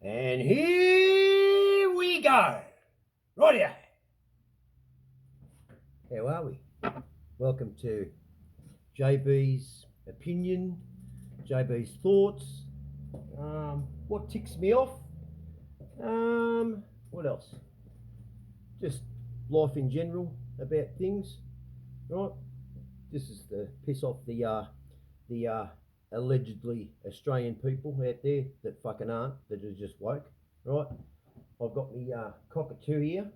And here we go. Rightio. How are we? Welcome to JB's opinion, JB's thoughts. What ticks me off? What else? Just life in general about things, right? This is the piss off the allegedly Australian people out there that fucking aren't, that are just woke, right? I've got me cockatoo here.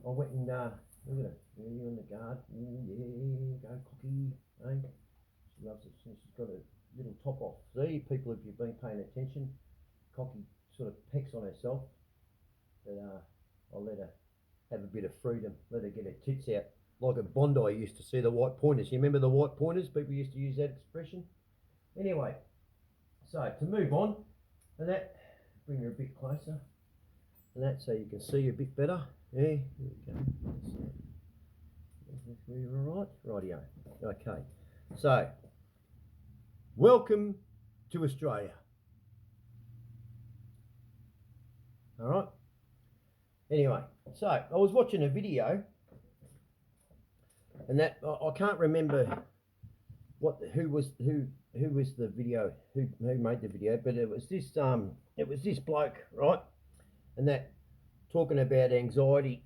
I went and look at it. You in the guard. Ooh, yeah, go cocky. Eh? She loves it. She's got a little top off. See, people, if you've been paying attention, Cocky sort of pecks on herself. But I'll let her have a bit of freedom. Let her get her tits out. Like at Bondi, I used to see the white pointers. You remember the white pointers? People used to use that expression. Anyway, so to move on, and that, bring her a bit closer, and that so you can see a bit better. Yeah, here we go. We're all right? Rightio. Okay. So, welcome to Australia. All right. Anyway, so I was watching a video, and that I can't remember who was the video, who made the video, but it was this bloke, right, and that talking about anxiety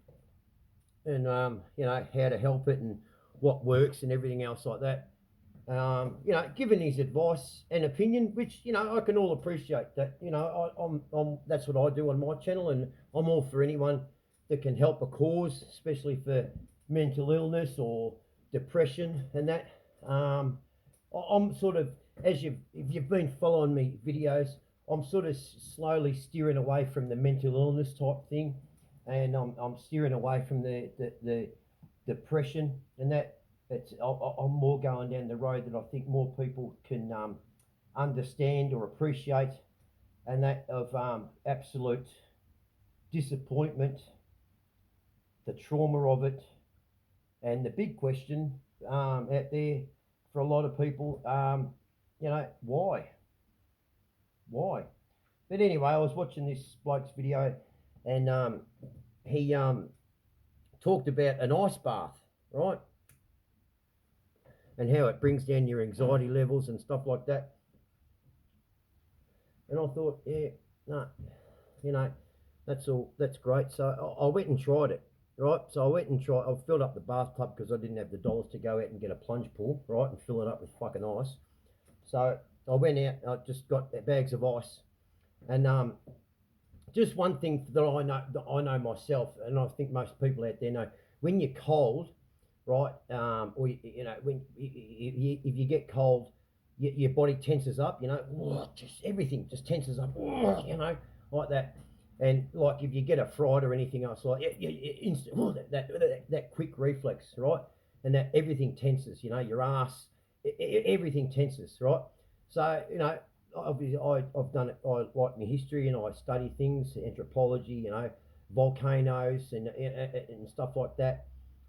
and how to help it and what works and everything else like that. Giving his advice and opinion, which I can all appreciate that. I'm that's what I do on my channel, and I'm all for anyone that can help a cause, especially for mental illness or depression and that. I'm sort of, if you've been following me videos, I'm sort of slowly steering away from the mental illness type thing, and I'm steering away from the depression and that. I'm more going down the road that I think more people can understand or appreciate, and that of absolute disappointment, the trauma of it, and the big question out there for a lot of people, why? Why? But anyway, I was watching this bloke's video, and he talked about an ice bath, right? And how it brings down your anxiety levels and stuff like that. And I thought, yeah, no, that's great. So I went and tried it, right? So I filled up the bathtub because I didn't have the dollars to go out and get a plunge pool, right, and fill it up with fucking ice. So I went out, I just got bags of ice, and just one thing that I know myself, and I think most people out there know, when you're cold, right, or when if you get cold, your body tenses up, just everything just tenses up, like that. And like if you get a fright or anything else, like instant, that quick reflex, right, and that everything tenses, your ass, everything tenses, right. So obviously I've done it. I like my history and I study things, anthropology, volcanoes and stuff like that.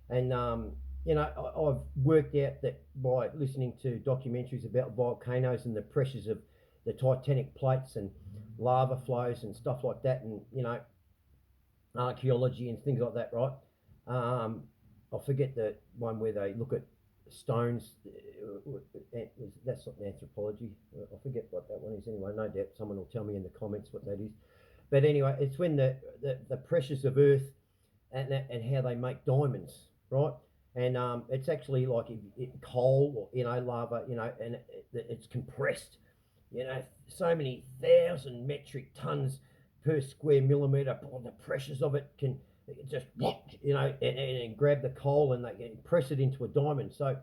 And I've worked out that by listening to documentaries about volcanoes and the pressures of the tectonic plates and lava flows and stuff like that, and archaeology and things like that, right? I forget the one where they look at stones. That's not anthropology. I forget what that one is anyway. No doubt someone will tell me in the comments what that is. But anyway, it's when the pressures of Earth and how they make diamonds, right? And it's actually like coal or lava, and it's compressed, so many 1,000 metric tons per square millimeter. The pressures of it can just and grab the coal and they can press it into a diamond. So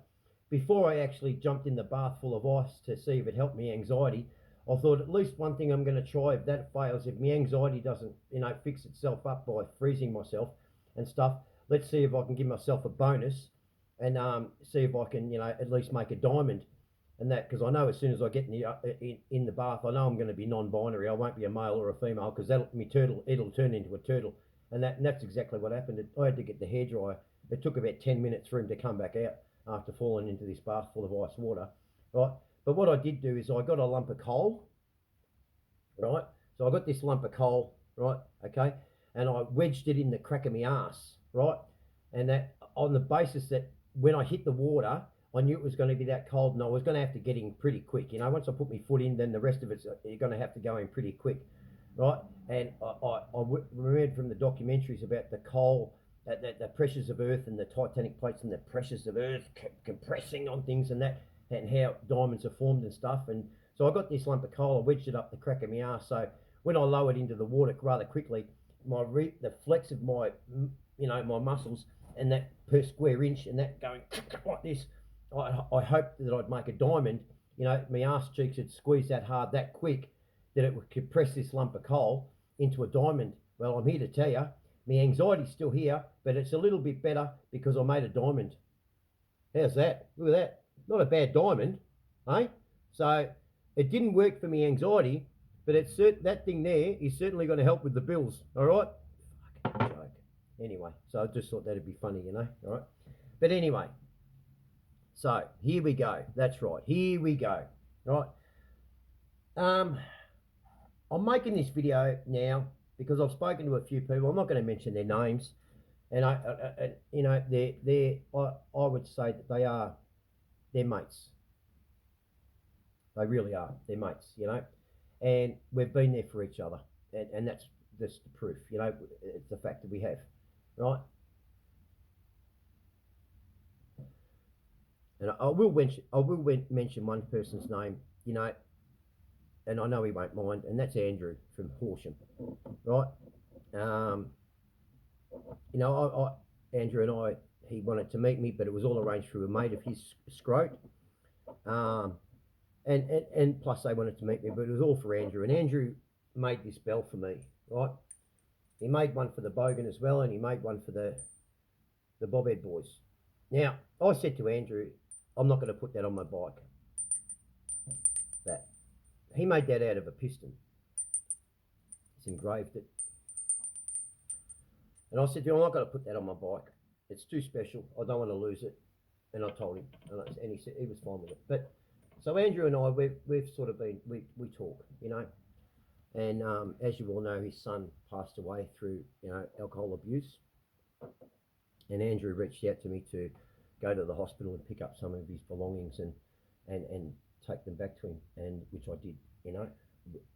before I actually jumped in the bath full of ice to see if it helped me anxiety, I thought at least one thing I'm going to try. If that fails, if my anxiety doesn't fix itself up by freezing myself and stuff, let's see if I can give myself a bonus and see if I can at least make a diamond. And that, because I know as soon as I get in the bath, I know I'm going to be non-binary. I won't be a male or a female, because it'll turn into a turtle. And that's exactly what happened. I had to get the hairdryer. It took about 10 minutes for him to come back out after falling into this bath full of ice water, right? But what I did do is I got a lump of coal, right? So I got this lump of coal, right? Okay, and I wedged it in the crack of my ass, right? And that on the basis that when I hit the water, I knew it was going to be that cold, and I was going to have to get in pretty quick. You know, once I put my foot in, then the rest of it's you're going to have to go in pretty quick, right? And I read from the documentaries about the coal, the pressures of Earth and the titanic plates and the pressures of Earth compressing on things and that, and how diamonds are formed and stuff. And so I got this lump of coal, I wedged it up the crack of my ass. So when I lowered into the water rather quickly, the flex of my, my muscles and that per square inch and that going like this, I hoped that I'd make a diamond. You know, my ass cheeks had squeezed that hard, that quick, that it would compress this lump of coal into a diamond. Well, I'm here to tell you, my anxiety's still here, but it's a little bit better because I made a diamond. How's that? Look at that. Not a bad diamond, eh? So it didn't work for me anxiety, but that thing there is certainly going to help with the bills. All right. Fucking joke. Anyway, so I just thought that'd be funny, you know. All right. But anyway, so here we go. That's right. Here we go. All right. I'm making this video now because I've spoken to a few people. I'm not going to mention their names, and I would say that they're mates. They really are. They're mates, you know, and we've been there for each other, and that's the proof. You know, it's the fact that we have, right? And I will mention one person's name, you know, and I know he won't mind, and that's Andrew from Horsham, right? Andrew and I, he wanted to meet me, but it was all arranged through a mate of his, Scroat. And plus they wanted to meet me, but it was all for Andrew. And Andrew made this bell for me, right? He made one for the Bogan as well, and he made one for the Bobhead boys. Now, I said to Andrew, I'm not going to put that on my bike. That. He made that out of a piston. He's engraved it. And I said to him, I'm not going to put that on my bike. It's too special. I don't want to lose it. And I told him, and he said he was fine with it. But so Andrew and I, we've sort of been, we talk, you know. And as you all know, his son passed away through, alcohol abuse. And Andrew reached out to me to go to the hospital and pick up some of his belongings and take them back to him, and which I did, you know.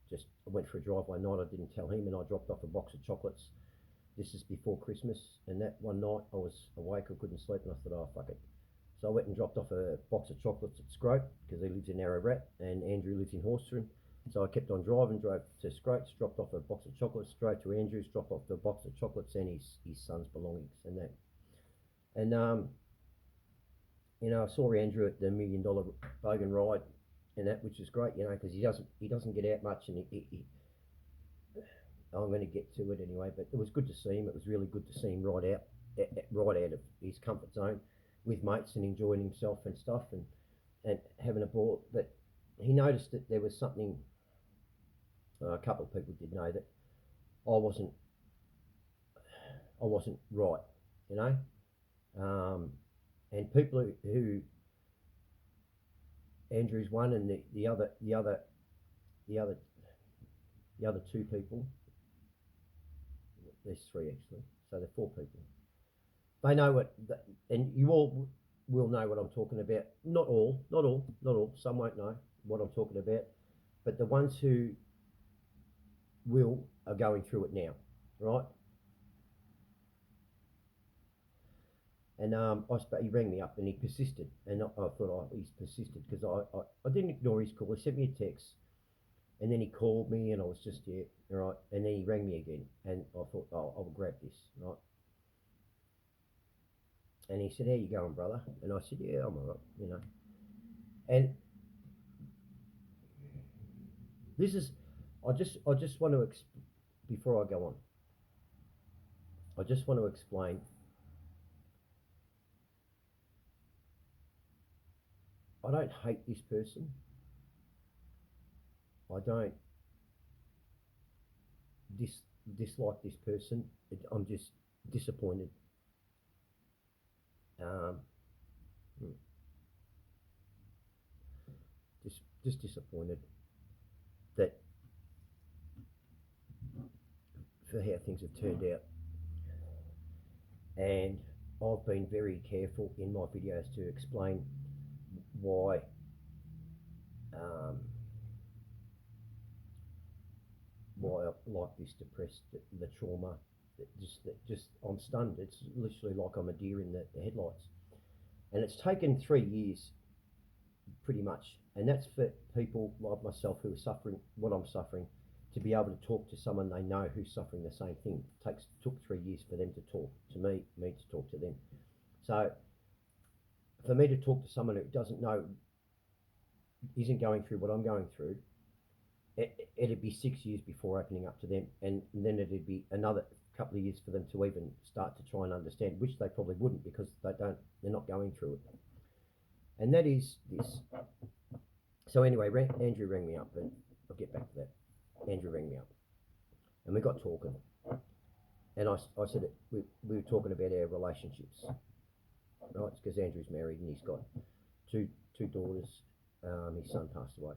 Just I went for a drive one night, I didn't tell him, and I dropped off a box of chocolates. This is before Christmas, and that one night I was awake, I couldn't sleep, and I thought, oh, fuck it. So I went and dropped off a box of chocolates at Scroat, because he lives in Ararat, and Andrew lives in Horsham. So I kept on driving, drove to Scroats, dropped off a box of chocolates, drove to Andrew's, dropped off the box of chocolates and his son's belongings and that. And, I saw Andrew at the $1 Million Bogan ride and that, which is great, because he doesn't get out much, and I'm going to get to it anyway, but it was good to see him. It was really good to see him right out of his comfort zone with mates and enjoying himself and stuff and having a ball. But he noticed that there was something, a couple of people did know that I wasn't right, and people who Andrew's one, and the other two people, there's three actually, so there are four people. They know and you all will know what I'm talking about. Not all. Some won't know what I'm talking about, but the ones who will are going through it now, right? And he rang me up and he persisted, and I thought, oh, he's persisted, because I didn't ignore his call. He sent me a text, and then he called me, and I was just, yeah, all right. And then he rang me again, and I thought, oh, I'll grab this, right? And he said, how you going, brother? And I said, yeah, I'm all right, And this is, I just want to, before I go on, I just want to explain. I don't hate this person. I don't dislike this person. I'm just disappointed. Just disappointed that for how things have turned out. And I've been very careful in my videos to explain why why I like this depressed, the trauma, just I'm stunned. It's literally like I'm a deer in the headlights. And it's taken 3 years, pretty much, and that's for people like myself who are suffering what I'm suffering, to be able to talk to someone they know who's suffering the same thing. Took 3 years for them to talk to me to talk to them. So for me to talk to someone who doesn't know, isn't going through what I'm going through, it'd be 6 years before opening up to them, and then it'd be another couple of years for them to even start to try and understand, which they probably wouldn't, because they're not going through it. And that is this. So anyway, Andrew rang me up, and I'll get back to that. Andrew rang me up, and we got talking, and I said we were talking about our relationships, right? It's because Andrew's married and he's got two daughters. His son passed away,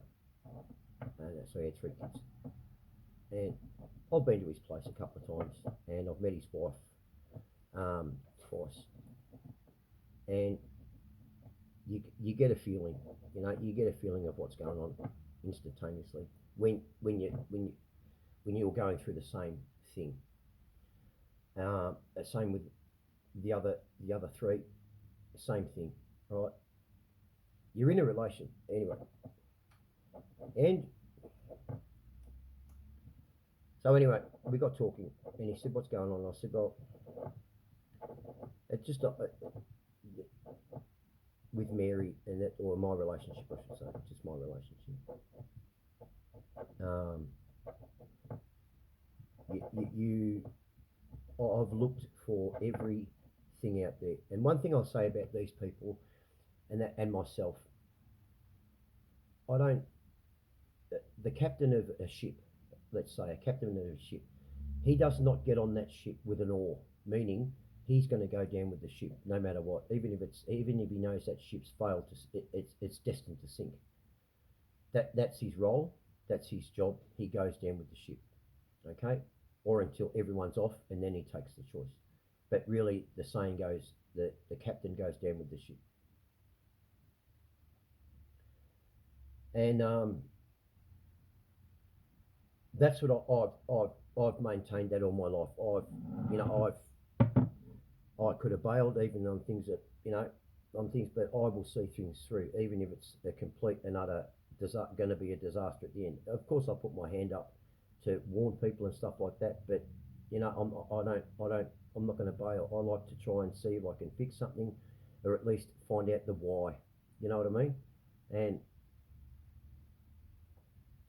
and so he had 3 kids. And I've been to his place a couple of times, and I've met his wife twice, and you get a feeling, you get a feeling of what's going on instantaneously when you're going through the same thing. Same with the other 3, same thing, right? You're in a relation anyway, and so anyway, we got talking, and he said, "What's going on?" And I said, "Well, it's just with Mary and that, or my relationship, I should say, just my relationship. I've looked for everything out there, and one thing I'll say about these people, and myself, the captain of a ship, let's say a captain of a ship, he does not get on that ship with an oar, meaning he's going to go down with the ship no matter what, even if he knows that ship's failed it's destined to sink. That's his role, that's his job. He goes down with the ship, okay, or until everyone's off, and then he takes the choice. But really, the saying goes that the captain goes down with the ship. And that's what I've maintained that all my life. I could have bailed even on things that but I will see things through, even if it's a complete and utter going to be a disaster at the end. Of course, I put my hand up to warn people and stuff like that, but I'm not going to bail. I like to try and see if I can fix something, or at least find out the why. You know what I mean? And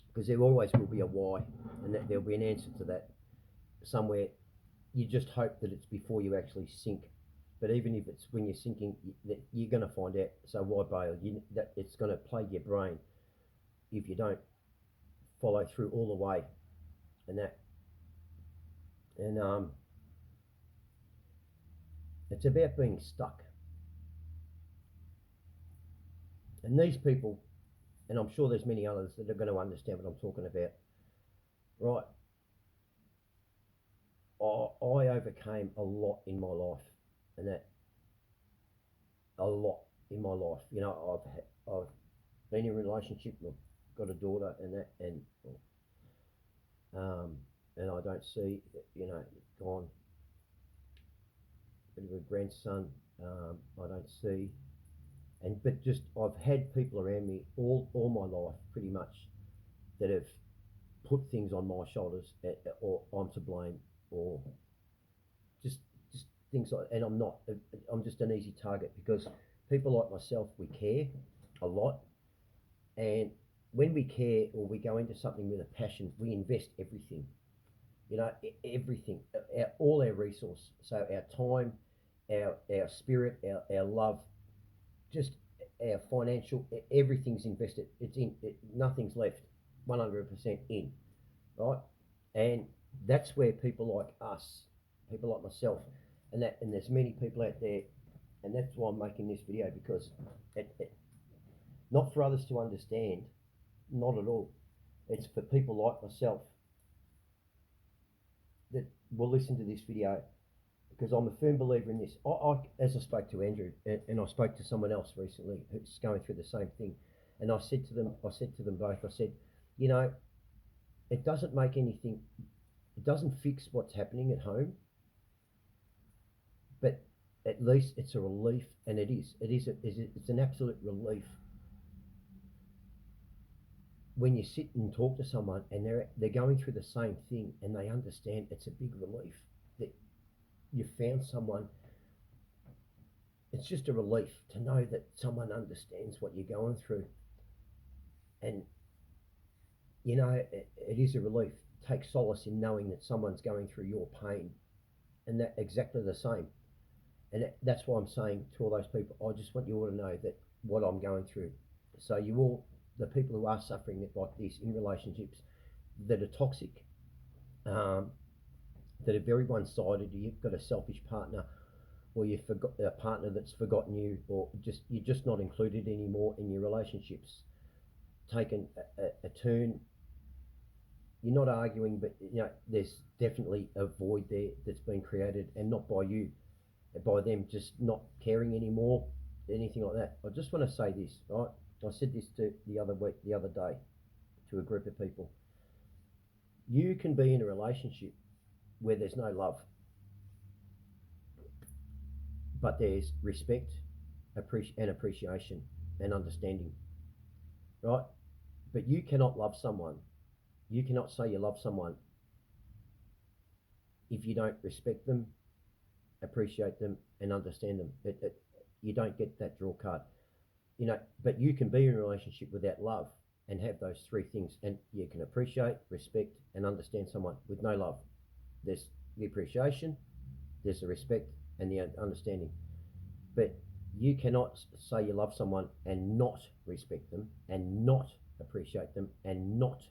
because there always will be a why, and that there'll be an answer to that somewhere. You just hope that it's before you actually sink. But even if it's when you're sinking, you're going to find out. So why bail? That it's going to plague your brain if you don't follow through all the way, and it's about being stuck. And these people, and I'm sure there's many others that are going to understand what I'm talking about, right? I overcame a lot in my life, and that a lot in my life. I've been in a relationship, I've got a daughter, and I don't see, gone. Bit of a grandson, I don't see, but just I've had people around me all my life, pretty much, that have put things on my shoulders, or I'm to blame, or just things like, and I'm just an easy target, because people like myself, we care a lot, and when we care or we go into something with a passion, we invest everything, everything, all our resource, so our time, our spirit, our love, just our financial, everything's invested. Nothing's left 100% in, right? And that's where people like us, people like myself, and there's many people out there, and that's why I'm making this video, because not for others to understand, not at all. It's for people like myself that will listen to this video, because I'm a firm believer in this. As I spoke to Andrew, and I spoke to someone else recently who's going through the same thing, and I said to them both, I said, you know, it doesn't make anything, it doesn't fix what's happening at home, but at least it's a relief, and it's an absolute relief when you sit and talk to someone and they're going through the same thing and they understand. It's a big relief that you found someone. It's just a relief to know that someone understands what you're going through, and you know, it is a relief. Take solace in knowing that someone's going through your pain, and that exactly the same. And that's why I'm saying to all those people, I just want you all to know that what I'm going through. So you all, the people who are suffering like this in relationships that are toxic, that are very one-sided, you've got a selfish partner, or you've got a partner that's forgotten you, or you're just not included anymore in your relationships, taken a turn. You're not arguing, but you know there's definitely a void there that's been created, and not by you, by them just not caring anymore, anything like that. I just want to say this, right? I said this the other day to a group of people. You can be in a relationship where there's no love, but there's respect, and appreciation and understanding, right? But you cannot love someone. You cannot say you love someone if you don't respect them, appreciate them, and understand them. You don't get that draw card, you know. But you can be in a relationship without love and have those three things, and you can appreciate, respect, and understand someone with no love. There's the appreciation, there's the respect, and the understanding. But you cannot say you love someone and not respect them, and not appreciate them, and not,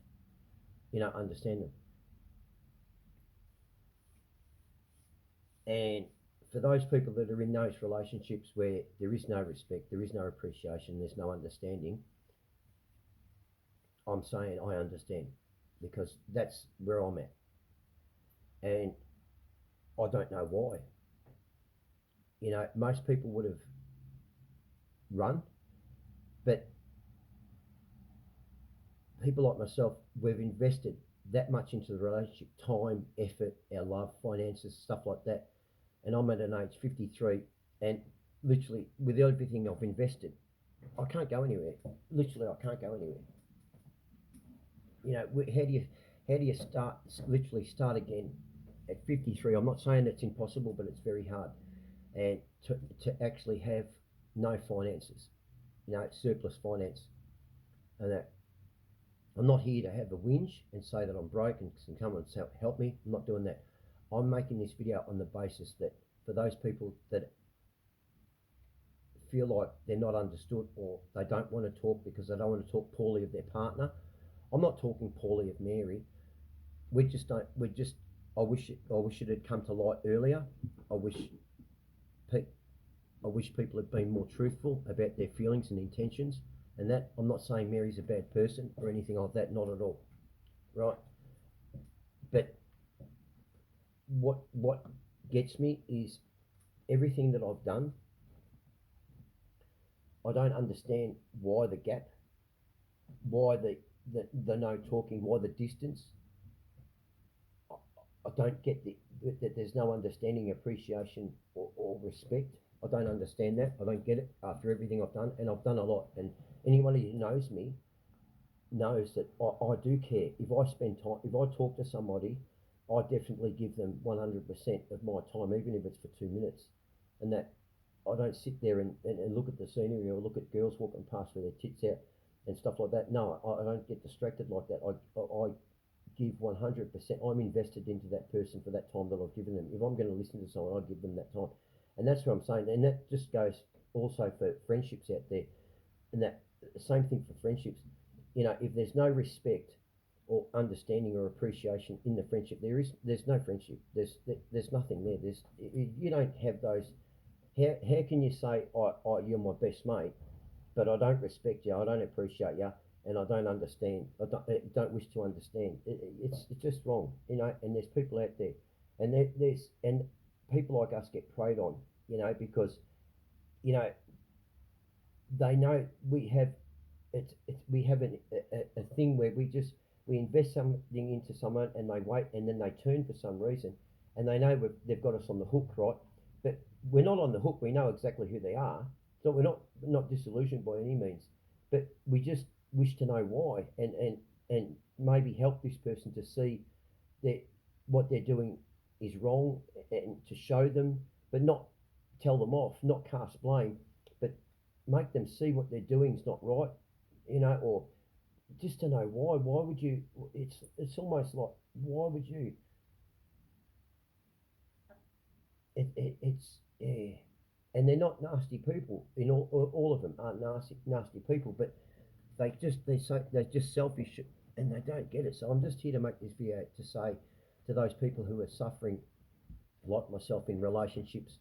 you know, understand them. And for those people that are in those relationships where there is no respect, there is no appreciation, there's no understanding, I'm saying I understand, because that's where I'm at. And I don't know why. You know, most people would have run, but people like myself, we've invested that much into the relationship, time, effort, our love, finances, stuff like that. And I'm at an age 53, and literally with everything I've invested, I can't go anywhere. Literally, I can't go anywhere. You know, how do you start again at 53? I'm not saying it's impossible, but it's very hard. And to actually have no finances, you know, surplus finance, and that. I'm not here to have a whinge and say that I'm broke and can come and help me. I'm not doing that. I'm making this video on the basis that for those people that feel like they're not understood, or they don't want to talk because they don't want to talk poorly of their partner. I'm not talking poorly of Mary. I wish it had come to light earlier. I wish people had been more truthful about their feelings and intentions. And that, I'm not saying Mary's a bad person or anything like that, not at all, right? But what gets me is everything that I've done. I don't understand why the gap, why the no talking, why the distance. I don't get that there's no understanding, appreciation, or respect. I don't understand that. I don't get it after everything I've done, and I've done a lot. And anyone who knows me knows that I do care. If I spend time, if I talk to somebody, I definitely give them 100% of my time, even if it's for 2 minutes. And that I don't sit there and look at the scenery, or look at girls walking past with their tits out and stuff like that. No, I don't get distracted like that. I give 100%. I'm invested into that person for that time that I've given them. If I'm going to listen to someone, I give them that time. And that's what I'm saying. And that just goes also for friendships out there. And that same thing for friendships. You know, if there's no respect or understanding or appreciation in the friendship, there's no friendship. There's nothing there. You don't have those. How can you say, you're my best mate, but I don't respect you, I don't appreciate you, and I don't understand. I don't wish to understand. It's just wrong, you know. And there's people out there And there's and people like us get preyed on, you know, because you know they know we have we have a thing where we invest something into someone and they wait and then they turn for some reason and they know they've got us on the hook, right? But we're not on the hook. We know exactly who they are, so we're not disillusioned by any means. But we just wish to know why and maybe help this person to see that what they're doing is wrong and to show them, but not tell them off, not cast blame, but make them see what they're doing is not right, you know, or just to know why. Why would you? It's almost like why would you? It's yeah, and they're not nasty people. In all of them aren't nasty people, but they're just selfish and they don't get it. So I'm just here to make this video to say to those people who are suffering, like myself, in relationships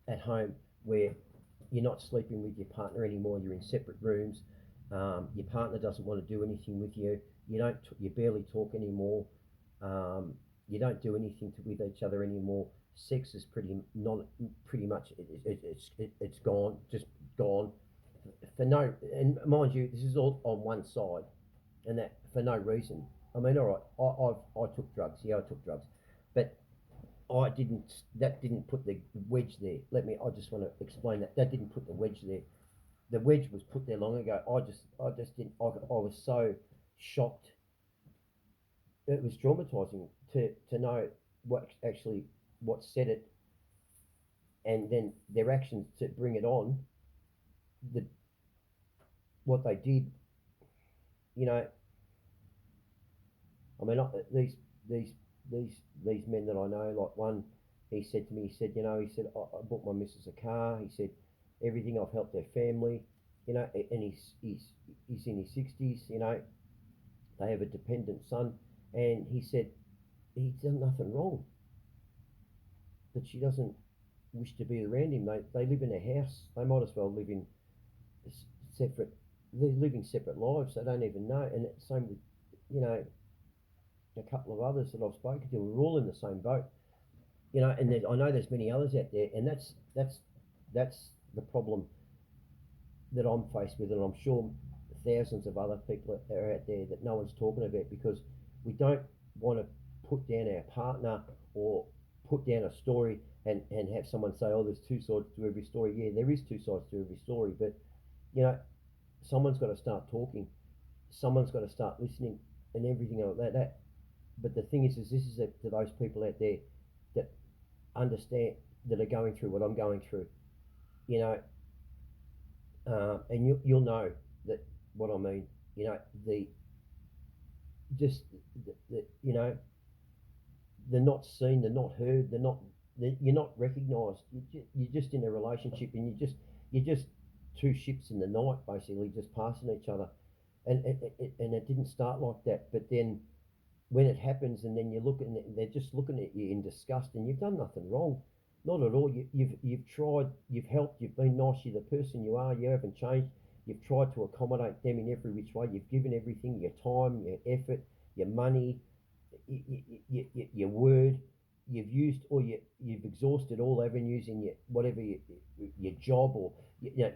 at home where you're not sleeping with your partner anymore, you're in separate rooms, your partner doesn't want to do anything with you, you barely talk anymore, you don't do anything with each other anymore. Sex is pretty much it's gone, just gone for no. And mind you, this is all on one side, and that for no reason. I mean, all right, I took drugs. Yeah, I took drugs, but I didn't. That didn't put the wedge there. I just want to explain that. That didn't put the wedge there. The wedge was put there long ago. I just didn't. I was so shocked. It was traumatizing to know what set it, and then their actions to bring it on. The what they did. You know, I mean, these these these men that I know, like one, he said to me, he said, I bought my missus a car. He said, everything, I've helped their family, and he's in his 60s, they have a dependent son, and he said he's done nothing wrong, but she doesn't wish to be around him. They live in a house. They might as well live in separate. They're living separate lives. They don't even know. And it's same with, a couple of others that I've spoken to. We're all in the same boat, And I know there's many others out there, and that's the problem that I'm faced with, and I'm sure thousands of other people are out there that no one's talking about, because we don't want to put down our partner or put down a story and have someone say, oh, there's two sides to every story. Yeah, there is two sides to every story, but someone's got to start talking, someone's got to start listening, and everything like that. But the thing is this is to those people out there that understand, that are going through what I'm going through, and you'll know that what I mean. The just they're not seen, they're not heard, you're not recognised. You're just in a relationship, and you're just two ships in the night, basically, just passing each other. And it didn't start like that, but then when it happens, and then you look and they're just looking at you in disgust, and you've done nothing wrong, not at all. You've tried, you've helped, you've been nice, you're the person you are, you haven't changed. You've tried to accommodate them in every which way. You've given everything, your time, your effort, your money, your word. You've used you've exhausted all avenues in your job, or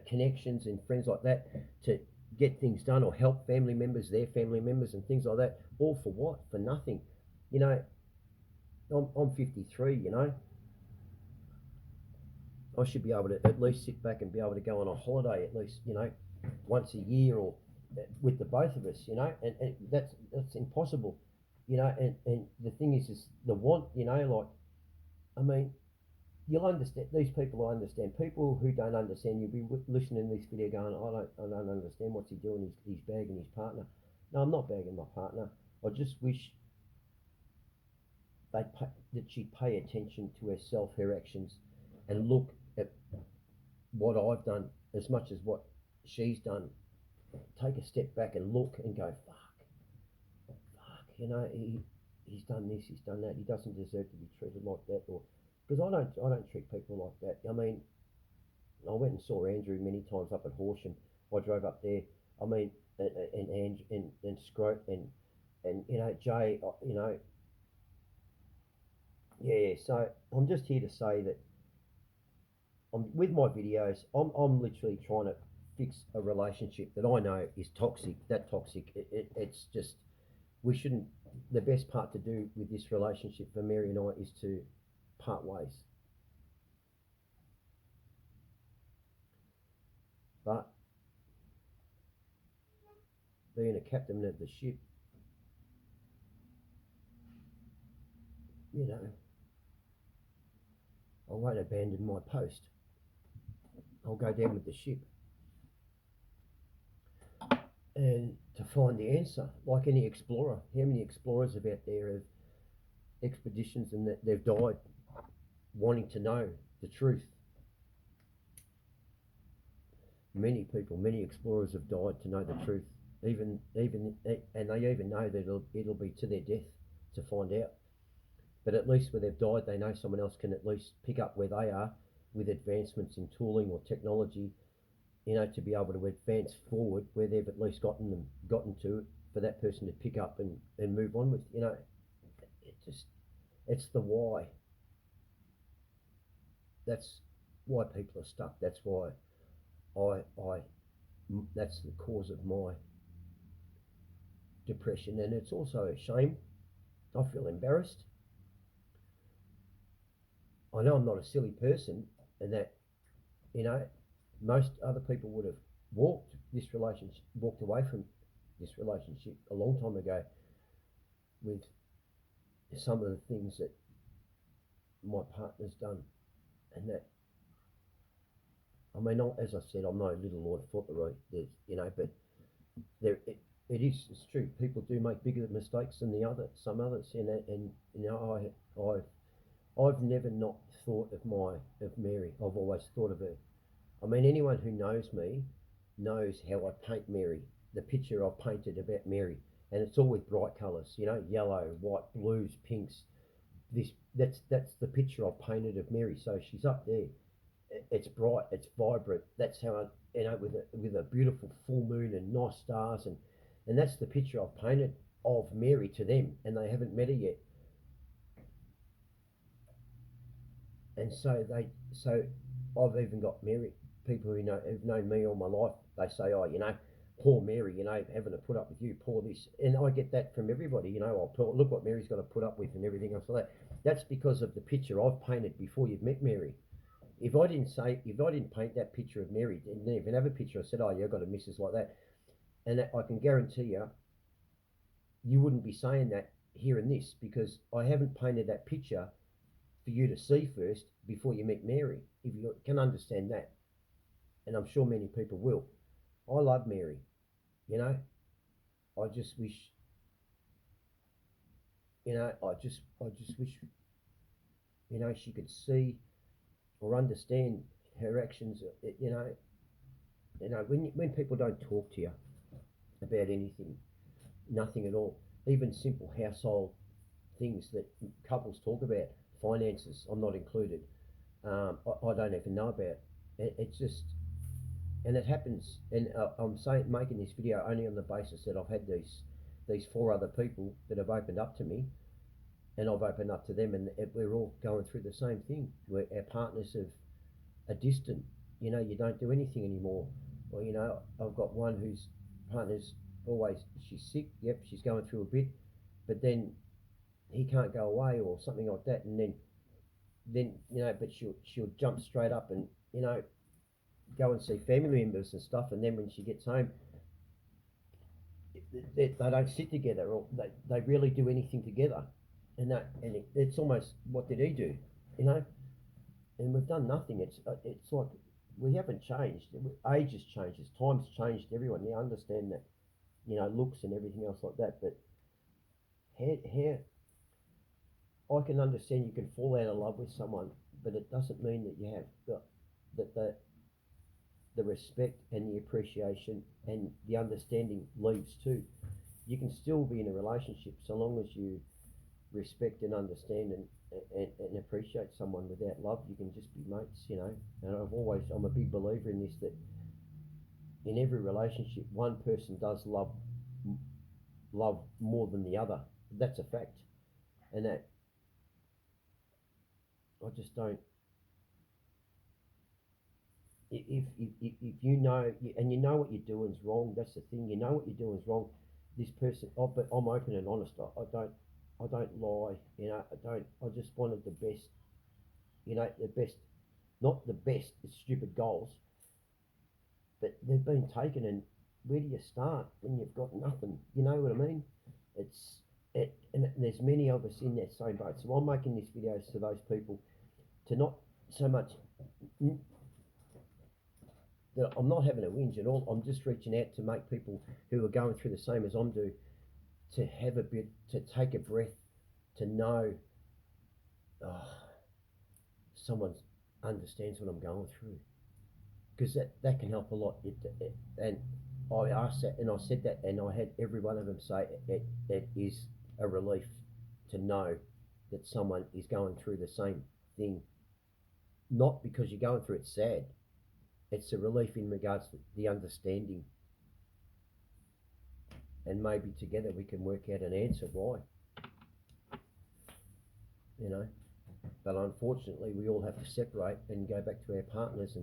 connections and friends like that, to get things done, or help family members, their family members, and things like that. All for what? For nothing. I'm 53. I should be able to at least sit back and be able to go on a holiday at least, once a year, or with the both of us, and that's impossible, and the thing is the want, like, I mean, you'll understand, these people will understand. People who don't understand, you'll be listening to this video going, I don't understand what's he doing, he's bagging his partner. No, I'm not bagging my partner. I just wish that she'd pay attention to herself, her actions, and look at what I've done as much as what she's done. Take a step back and look and go, fuck, he's done this, he's done that. He doesn't deserve to be treated like that, or because I don't treat people like that. I mean, I went and saw Andrew many times up at Horsham. I drove up there. I mean, and Scroat and Jay. Yeah, so I'm just here to say that with my videos, I'm literally trying to fix a relationship that I know is toxic. That toxic. It's just we shouldn't. The best part to do with this relationship for Mary and I is to part ways. But being a captain of the ship, you know, I won't abandon my post. I'll go down with the ship and to find the answer. Like any explorer, how many explorers have out there of expeditions and that they've died wanting to know the truth? Many people, many explorers have died to know the truth, even and they even know that it'll be to their death to find out. But at least where they've died, they know someone else can at least pick up where they are with advancements in tooling or technology, you know, to be able to advance forward where they've at least gotten to for that person to pick up and move on with. You know, it's the why. That's why people are stuck. That's why I that's the cause of my depression, and it's also a shame. I feel embarrassed. I know I'm not a silly person, and that, you know, most other people would have walked away from this relationship a long time ago with some of the things that my partner's done, and that, I mean, as I said, I'm no little Lord Fauntleroy, you know, but there it's true. People do make bigger mistakes than some others, and you know, I've never not thought of Mary. I've always thought of her. I mean, anyone who knows me knows how I paint Mary. The picture I've painted about Mary, and it's all with bright colours. You know, yellow, white, blues, pinks. That's the picture I've painted of Mary. So she's up there. It's bright. It's vibrant. That's how I, you know, with a beautiful full moon and nice stars, and that's the picture I've painted of Mary to them, and they haven't met her yet. And so I've even got Mary, people who've known me all my life. They say, oh, you know, poor Mary, you know, having to put up with you, poor this, and I get that from everybody. You know, look what Mary's got to put up with and everything else like that. That's because of the picture I've painted before you've met Mary. If I didn't paint that picture of Mary, didn't even have a picture, I said, oh, you've got a missus like that, and I can guarantee you, you wouldn't be saying that hearing this, because I haven't painted that picture for you to see first before you meet Mary. If you can understand that, and I'm sure many people will. I love Mary, you know. I just wish, you know, I just wish, you know, she could see or understand her actions. When people don't talk to you about anything, nothing at all, even simple household things that couples talk about, finances, I'm not included. I don't even know about. It's just, and it happens. And I'm making this video only on the basis that I've had these four other people that have opened up to me, and I've opened up to them, and we're all going through the same thing. Where our partners are distant. You know, you don't do anything anymore. Well, you know, I've got one whose partner's always, she's sick. Yep, she's going through a bit, but then he can't go away or something like that, and then you know, but she'll jump straight up and, you know, go and see family members and stuff, and then when she gets home, they don't sit together, or they rarely do anything together, and it's almost, what did he do, you know? And we've done nothing. It's like we haven't changed. Age has changed, time's changed everyone. You understand that, you know, looks and everything else like that, but how I can understand you can fall out of love with someone, but it doesn't mean that you have got the respect and the appreciation and the understanding leaves too. You can still be in a relationship so long as you respect and understand and appreciate someone. Without love, you can just be mates, you know. And I'm a big believer in this, that in every relationship, one person does love more than the other. That's a fact, and that I just don't. If you know, and you know what you're doing is wrong, that's the thing. You know what you're doing is wrong. This person, but I'm open and honest. I don't lie. You know, I don't. I just wanted the best. You know, the best, not the best. It's stupid goals, but they've been taken. And where do you start when you've got nothing? You know what I mean? It's and there's many of us in that same boat. So I'm making this video to those people to not so much. That I'm not having a whinge at all. I'm just reaching out to make people who are going through the same as I'm do to have a bit, to take a breath, to know someone understands what I'm going through, because that can help a lot. And I asked that, and I said that, and I had every one of them say it is a relief to know that someone is going through the same thing. Not because you're going through it sad. It's a relief in regards to the understanding, and maybe together we can work out an answer why. You know, but unfortunately we all have to separate and go back to our partners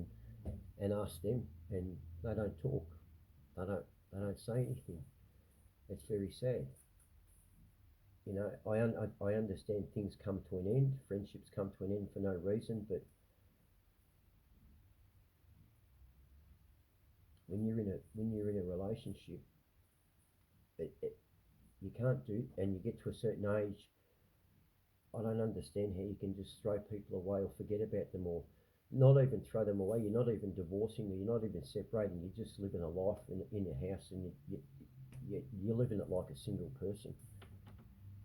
and ask them, and they don't talk. They don't say anything. It's very sad. You know, I understand things come to an end, friendships come to an end for no reason, but when you're in a relationship, you can't do, and you get to a certain age. I don't understand how you can just throw people away or forget about them, or not even throw them away. You're not even divorcing them. You're not even separating. You're just living a life in a house, and you're living it like a single person.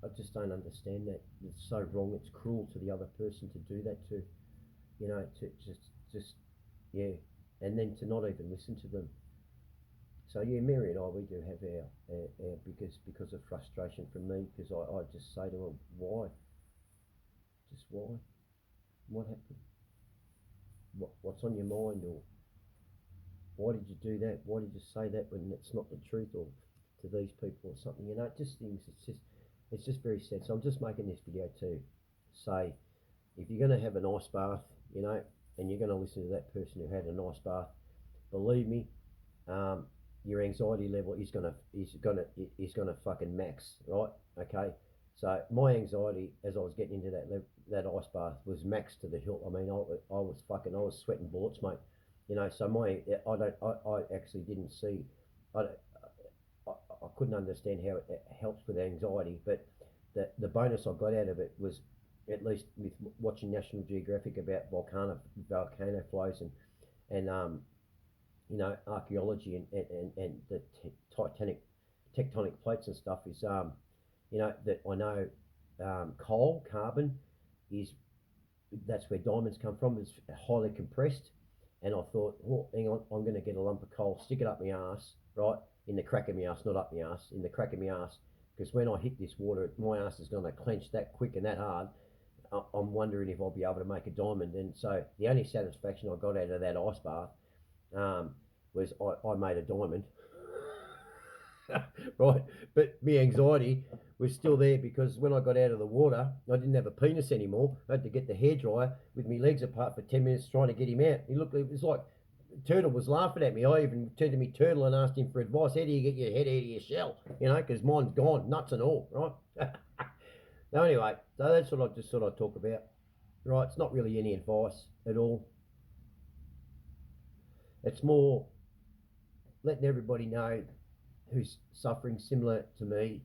I just don't understand that. It's so wrong. It's cruel to the other person to do that to, you know, to just yeah, and then to not even listen to them. So yeah, Mary and I, we do have our because of frustration from me, because I just say to them, why? Just why? What happened? What's on your mind? Or why did you do that? Why did you say that when it's not the truth, or to these people or something? You know, just things. It's just very sad. So I'm just making this video to say, if you're going to have an ice bath, you know, and you're going to listen to that person who had a nice bath, believe me, your anxiety level is gonna fucking max, right? Okay. So my anxiety, as I was getting into that ice bath, was maxed to the hilt. I mean, I was sweating bullets, mate. You know, so I actually didn't see, I couldn't understand how it helps with anxiety, but the bonus I got out of it was, at least with watching National Geographic about volcano flows and you know, archaeology and the tectonic plates and stuff, is you know, that I know carbon is, that's where diamonds come from. It's highly compressed, and I thought, oh, hang on, I'm going to get a lump of coal, stick it up my ass, right, in the crack of my ass, not up my ass, in the crack of my ass, because when I hit this water, my ass is going to clench that quick and that hard. I'm wondering if I'll be able to make a diamond. And so the only satisfaction I got out of that ice bath was I made a diamond. Right, but my anxiety was still there, because when I got out of the water, I didn't have a penis anymore. I had to get the hairdryer with my legs apart for 10 minutes trying to get him out. It was like Turtle was laughing at me. I even turned to me Turtle and asked him for advice. How do you get your head out of your shell? You know, because mine's gone, nuts and all, right? So anyway, so that's what I just thought I'd talk about. Right, it's not really any advice at all. It's more letting everybody know who's suffering similar to me,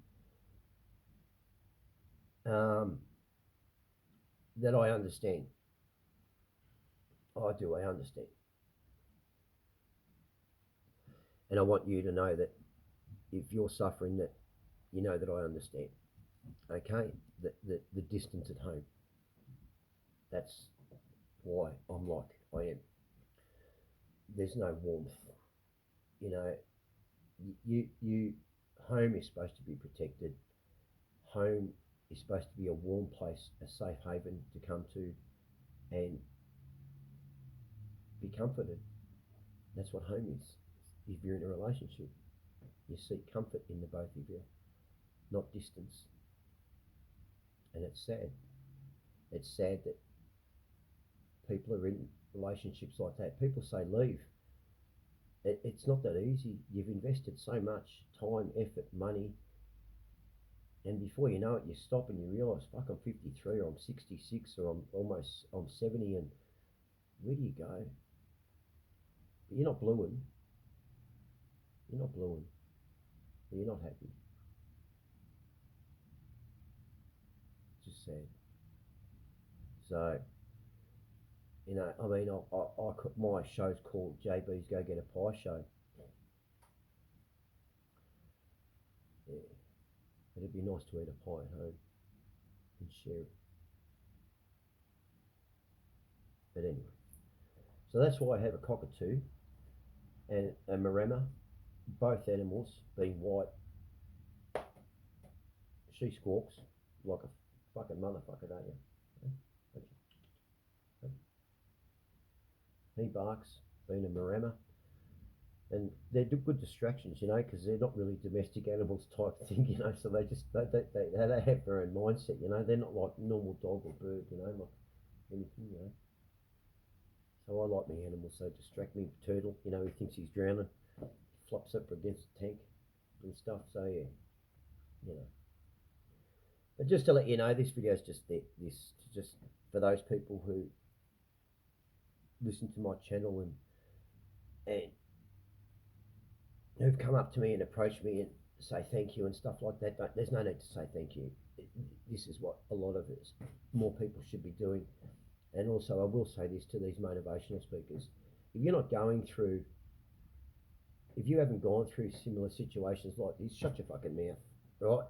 that I understand. I do, I understand. And I want you to know that if you're suffering, that you know that I understand. Okay? The distance at home. That's why I'm like I am. There's no warmth. You know, you home is supposed to be protected. Home is supposed to be a warm place, a safe haven to come to and be comforted. That's what home is. If you're in a relationship, you seek comfort in the both of you, not distance. And it's sad. It's sad that people are in relationships like that. People say leave. It's not that easy. You've invested so much time, effort, money, and before you know it, you stop and you realise, fuck, I'm 53 or I'm 66 or I'm 70, and where do you go? But you're not blueing. You're not blueing. But you're not happy. It's just sad. So, you know, I mean, my show's called JB's Go Get a Pie Show. Yeah. It'd be nice to eat a pie at home and share it. But anyway, so that's why I have a cockatoo and a maremma, both animals being white. She squawks like a fucking motherfucker, don't you? He barks, being a maremma. And they're good distractions, you know, because they're not really domestic animals type thing, you know, so they have their own mindset, you know, they're not like normal dog or bird, you know, like anything, you know. So I like my animals, so distract me. Turtle, you know, he thinks he's drowning, flops up against the tank and stuff, so yeah, you know. But just to let you know, this video is just just for those people who listen to my channel and who've come up to me and approached me and say thank you and stuff like that. There's no need to say thank you. This is what a lot of us, more people should be doing. And also, I will say this to these motivational speakers: if you're not going through, if you haven't gone through similar situations like this, shut your fucking mouth, right?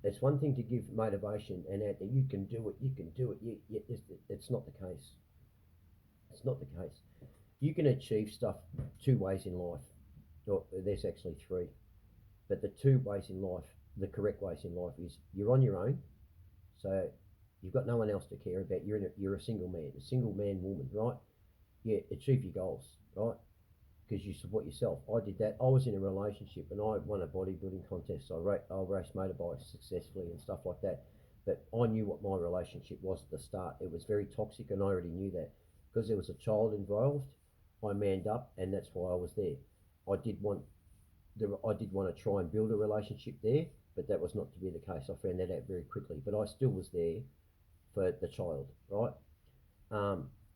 It's one thing to give motivation and out there, you can do it, you can do it. It's not the case. It's not the case. You can achieve stuff two ways in life. Or there's actually three. But the two ways in life, the correct ways in life, is you're on your own. So you've got no one else to care about. You're a single man, woman, right? Yeah, achieve your goals, right? Because you support yourself. I did that. I was in a relationship and I won a bodybuilding contest. So I raced motorbikes successfully and stuff like that. But I knew what my relationship was at the start. It was very toxic and I already knew that. Because there was a child involved, I manned up and that's why I was there. I did want to try and build a relationship there, but that was not to be the case. I found that out very quickly. But I still was there for the child, right?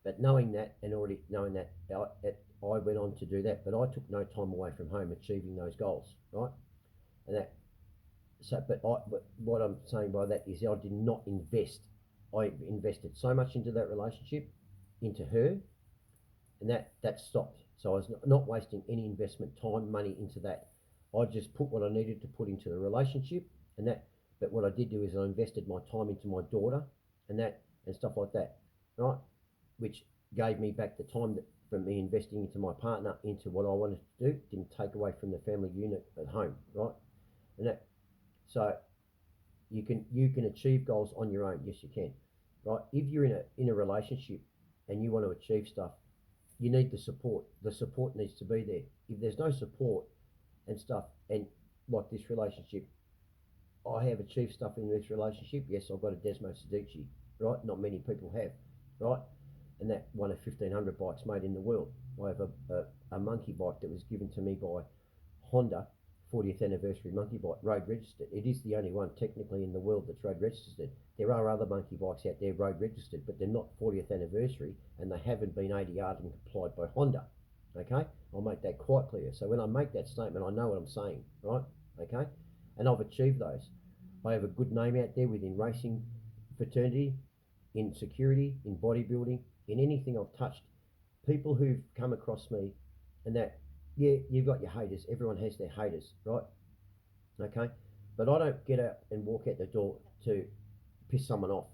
But knowing that and already knowing that, I went on to do that. But I took no time away from home achieving those goals, right? And that. So, but what I'm saying by that is I did not invest. I invested so much into that relationship, into her, and that stopped. So I was not wasting any investment time, money into that. I just put what I needed to put into the relationship, and that. But what I did do is I invested my time into my daughter, and stuff like that, right? Which gave me back the time that from me investing into my partner, into what I wanted to do, didn't take away from the family unit at home, right? And that. So you can achieve goals on your own. Yes, you can, right? If you're in a relationship and you want to achieve stuff, you need the support. The support needs to be there. If there's no support and stuff, and like this relationship, I have achieved stuff in this relationship. Yes, I've got a Desmo Sedici, right? Not many people have, right? And that one of 1,500 bikes made in the world. I have a monkey bike that was given to me by Honda, 40th anniversary monkey bike, road registered. It is the only one technically in the world that's road registered. There are other monkey bikes out there road registered, but they're not 40th anniversary and they haven't been ADR'd and complied by Honda. Okay, I'll make that quite clear. So when I make that statement, I know what I'm saying, right? Okay, and I've achieved those. I have a good name out there within racing fraternity, in security, in bodybuilding, in anything I've touched. People who've come across me and that, yeah, you've got your haters. Everyone has their haters, right? Okay, but I don't get out and walk out the door to piss someone off.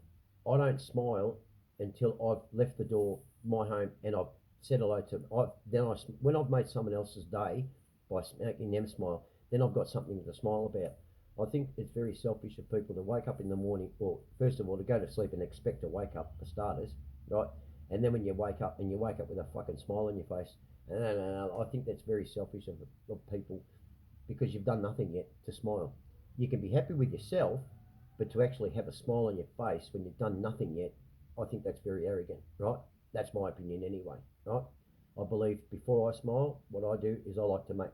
I don't smile until I've left the door, my home, and I've said hello to them. When I've made someone else's day by making them smile, then I've got something to smile about. I think it's very selfish of people to wake up in the morning, or first of all, to go to sleep and expect to wake up, for starters, right? And then when you wake up with a fucking smile on your face, no, I think that's very selfish of people, because you've done nothing yet to smile. You can be happy with yourself, but to actually have a smile on your face when you've done nothing yet, I think that's very arrogant, right? That's my opinion anyway, right? I believe before I smile, what I do is I like to do